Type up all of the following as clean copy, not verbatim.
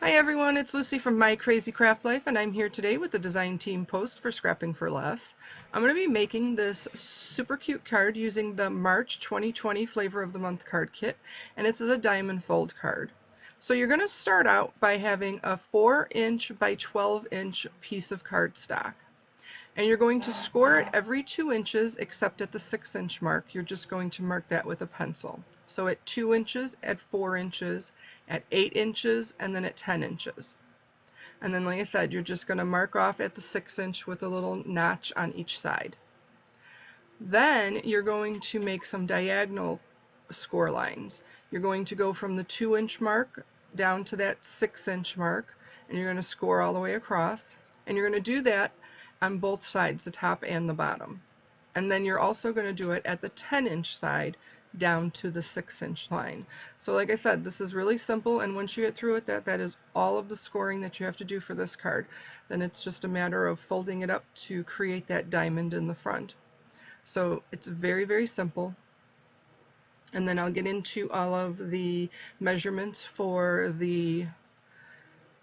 Hi everyone, it's Lucy from My Crazy Craft Life, and I'm here today with the design team post for Scrapping for Less. I'm going to be making this super cute card using the March 2020 Flavor of the Month card kit, and it's a diamond fold card. So you're going to start out by having a 4-inch by 12-inch piece of cardstock. And you're going to score it every 2 inches except at the 6-inch mark. You're just going to mark that with a pencil. So at 2 inches, at 4 inches, at 8 inches, and then at 10 inches. And then, like I said, you're just going to mark off at the 6-inch with a little notch on each side. Then you're going to make some diagonal score lines. You're going to go from the 2-inch mark down to that 6-inch mark, and you're going to score all the way across. And you're going to do that on both sides, the top and the bottom. And then you're also going to do it at the 10-inch side down to the 6-inch line. So like I said, this is really simple, and once you get through it, that is all of the scoring that you have to do for this card. Then it's just a matter of folding it up to create that diamond in the front. So it's very, very simple. And then I'll get into all of the measurements for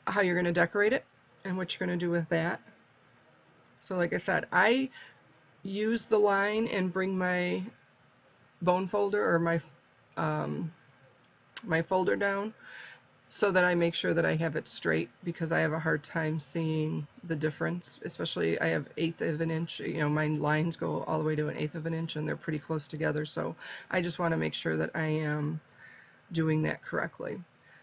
how you're going to decorate it and what you're going to do with that. So like I said, I use the line and bring my bone folder or my folder down so that I make sure that I have it straight, because I have a hard time seeing the difference. Especially I have 1/8 of an inch, my lines go all the way to an 1/8 of an inch and they're pretty close together, so I just want to make sure that I am doing that correctly.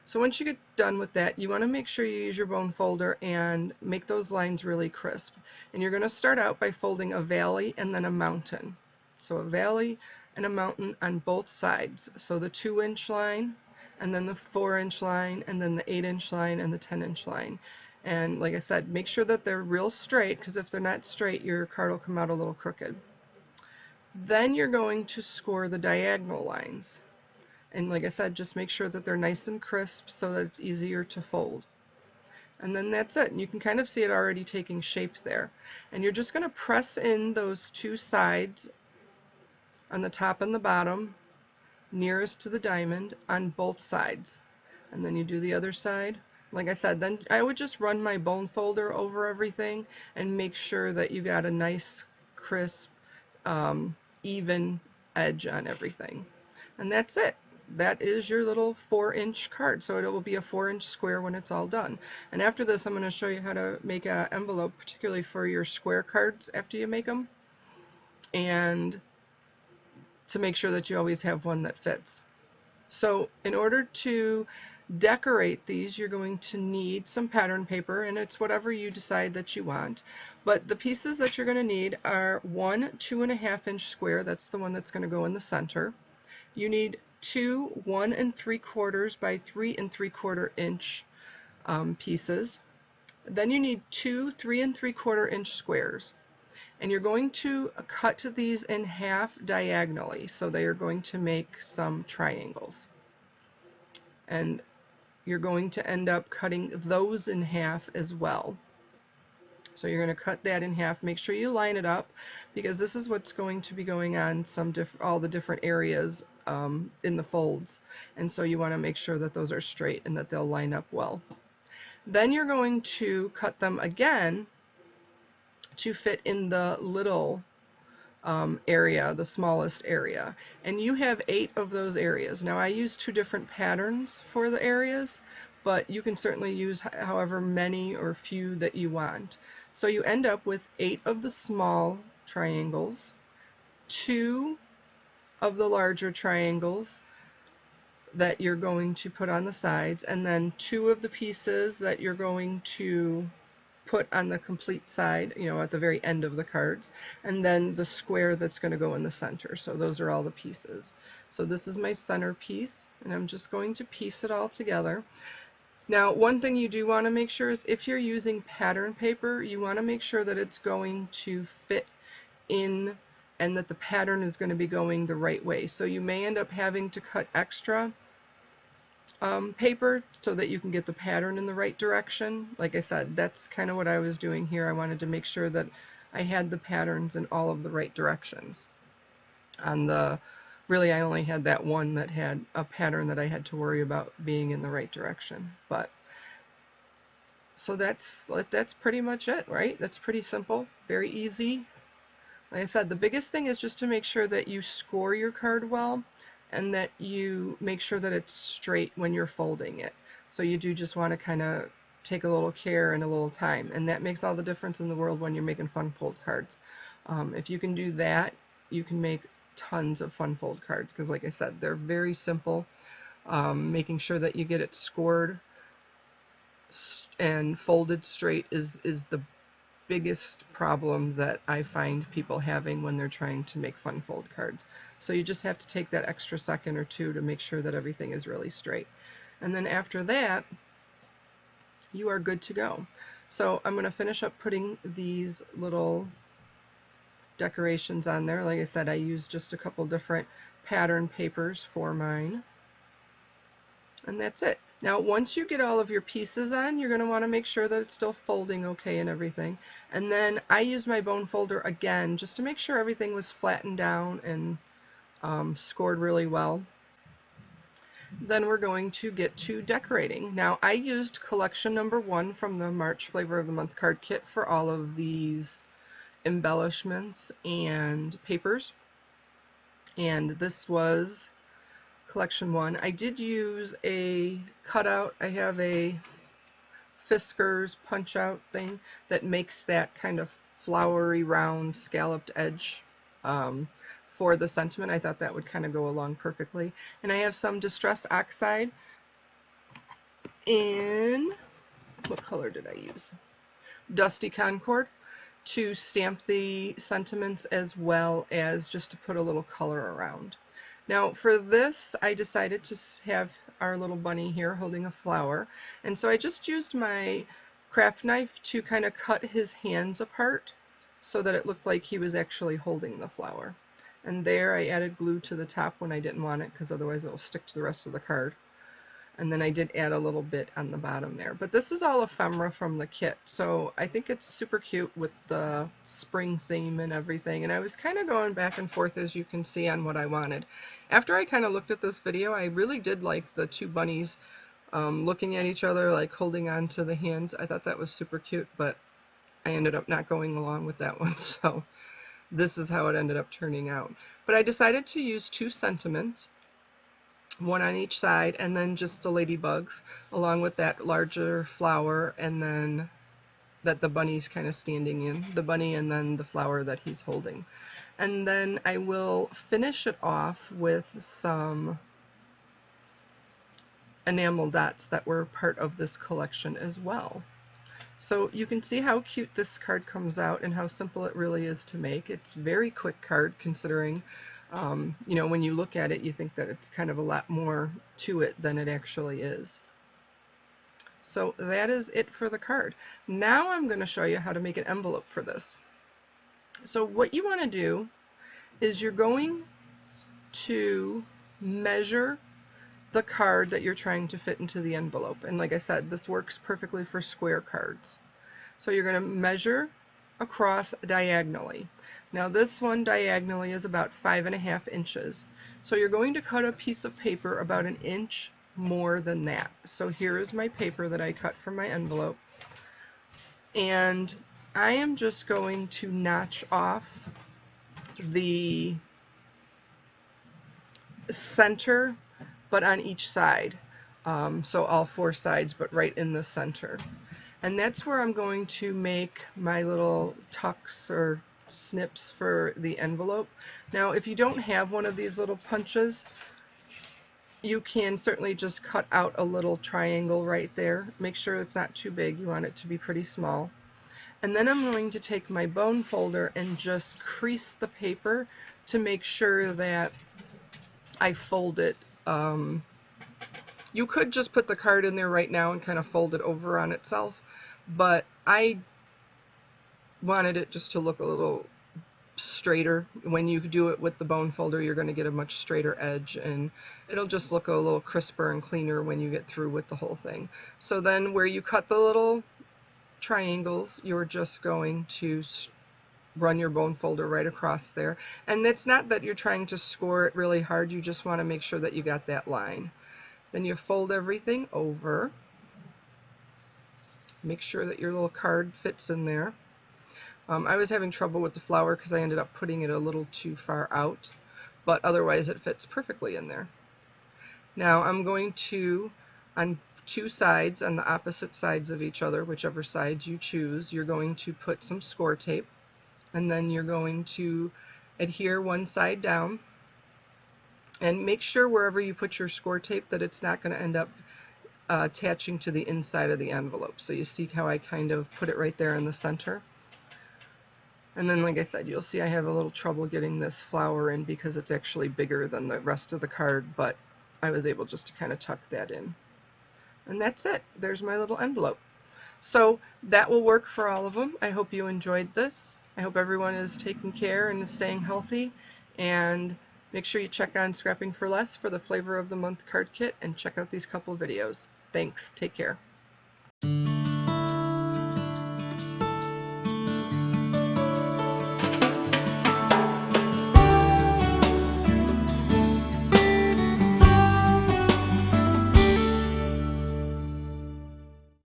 So once you get done with that, you want to make sure you use your bone folder and make those lines really crisp. And you're going to start out by folding a valley and then a mountain. So a valley and a mountain on both sides. So the 2-inch line, and then the 4-inch line, and then the 8-inch line, and the 10-inch line. And like I said, make sure that they're real straight, because if they're not straight, your card will come out a little crooked. Then you're going to score the diagonal lines. And like I said, just make sure that they're nice and crisp so that it's easier to fold. And then that's it. And you can kind of see it already taking shape there. And you're just going to press in those two sides on the top and the bottom nearest to the diamond on both sides. And then you do the other side. Like I said, then I would just run my bone folder over everything and make sure that you got a nice, crisp, even edge on everything. And that's it. That is your little 4-inch card. So it will be a 4-inch square when it's all done. And after this, I'm going to show you how to make an envelope, particularly for your square cards after you make them, and to make sure that you always have one that fits. So in order to decorate these, you're going to need some pattern paper, and it's whatever you decide that you want. But the pieces that you're going to need are one 2.5-inch square. That's the one that's going to go in the center. You need two 1 3/4 by 3 3/4 inch pieces. Then you need two 3 3/4 inch squares. And you're going to cut these in half diagonally, so they are going to make some triangles. And you're going to end up cutting those in half as well. So you're going to cut that in half. Make sure you line it up, because this is what's going to be going on all the different areas in the folds. And so you want to make sure that those are straight and that they'll line up well. Then you're going to cut them again to fit in the little area, the smallest area. And you have 8 of those areas. Now I use 2 different patterns for the areas, but you can certainly use however many or few that you want. So you end up with 8 of the small triangles, 2 of the larger triangles that you're going to put on the sides, and then 2 of the pieces that you're going to put on the complete side, at the very end of the cards, and then the square that's going to go in the center. So those are all the pieces. So this is my center piece, and I'm just going to piece it all together. Now, one thing you do want to make sure is, if you're using pattern paper, you want to make sure that it's going to fit in and that the pattern is going to be going the right way. So you may end up having to cut extra paper so that you can get the pattern in the right direction. Like I said, that's kind of what I was doing here. I wanted to make sure that I had the patterns in all of the right directions. Really, I only had that one that had a pattern that I had to worry about being in the right direction. But So that's pretty much it, right? That's pretty simple, very easy. Like I said, the biggest thing is just to make sure that you score your card well and that you make sure that it's straight when you're folding it. So you do just want to kind of take a little care and a little time, and that makes all the difference in the world when you're making fun fold cards. If you can do that, you can make tons of fun fold cards because, like I said, they're very simple. Making sure that you get it scored and folded straight is the biggest problem that I find people having when they're trying to make fun fold cards. So you just have to take that extra second or two to make sure that everything is really straight. And then after that, you are good to go. So I'm going to finish up putting these little decorations on there. Like I said, I used just a couple different pattern papers for mine. And that's it. Now, once you get all of your pieces on, you're going to want to make sure that it's still folding okay and everything. And then I used my bone folder again just to make sure everything was flattened down and scored really well. Then we're going to get to decorating. Now, I used collection number 1 from the March Flavor of the Month card kit for all of these embellishments and papers. And this was collection 1. I did use a cutout. I have a Fisker's punch out thing that makes that kind of flowery round scalloped edge for the sentiment. I thought that would kind of go along perfectly. And I have some Distress Oxide in, what color did I use? Dusty Concord to stamp the sentiments as well as just to put a little color around. Now for this, I decided to have our little bunny here holding a flower, and so I just used my craft knife to kind of cut his hands apart so that it looked like he was actually holding the flower. And there I added glue to the top when I didn't want it because otherwise it will stick to the rest of the card. And then I did add a little bit on the bottom there. But this is all ephemera from the kit, so I think it's super cute with the spring theme and everything. And I was kind of going back and forth, as you can see, on what I wanted. After I kind of looked at this video, I really did like the two bunnies looking at each other, like holding on to the hands. I thought that was super cute, but I ended up not going along with that one, so this is how it ended up turning out. But I decided to use 2 sentiments, one on each side, and then just the ladybugs along with that larger flower, and then that the bunny's kind of standing in, the bunny and then the flower that he's holding. And then I will finish it off with some enamel dots that were part of this collection as well. So you can see how cute this card comes out and how simple it really is to make. It's a very quick card considering, you know, when you look at it, you think that it's kind of a lot more to it than it actually is. So that is it for the card. Now I'm going to show you how to make an envelope for this. So what you want to do is you're going to measure the card that you're trying to fit into the envelope. And like I said, this works perfectly for square cards. So you're going to measure across diagonally. Now this one diagonally is about 5.5 inches. So you're going to cut a piece of paper about 1 inch more than that. So here is my paper that I cut from my envelope. And I am just going to notch off the center, but on each side. So all 4 sides, but right in the center. And that's where I'm going to make my little tucks or snips for the envelope. Now, if you don't have one of these little punches, you can certainly just cut out a little triangle right there. Make sure it's not too big. You want it to be pretty small. And then I'm going to take my bone folder and just crease the paper to make sure that I fold it. You could just put the card in there right now and kind of fold it over on itself, but I wanted it just to look a little straighter. When you do it with the bone folder, you're going to get a much straighter edge, and it'll just look a little crisper and cleaner when you get through with the whole thing. So then where you cut the little triangles, you're just going to run your bone folder right across there. And it's not that you're trying to score it really hard, you just want to make sure that you got that line. Then you fold everything over. Make sure that your little card fits in there. I was having trouble with the flower because I ended up putting it a little too far out, but otherwise it fits perfectly in there. Now I'm going to, on two sides, on the opposite sides of each other, whichever sides you choose, you're going to put some score tape, and then you're going to adhere one side down, and make sure wherever you put your score tape that it's not going to end up attaching to the inside of the envelope. So you see how I kind of put it right there in the center. And then, like I said, you'll see I have a little trouble getting this flower in because it's actually bigger than the rest of the card, but I was able just to kind of tuck that in. And that's it. There's my little envelope. So that will work for all of them. I hope you enjoyed this. I hope everyone is taking care and is staying healthy. And make sure you check on Scrapping for Less for the Flavor of the Month card kit and check out these couple videos. Thanks. Take care.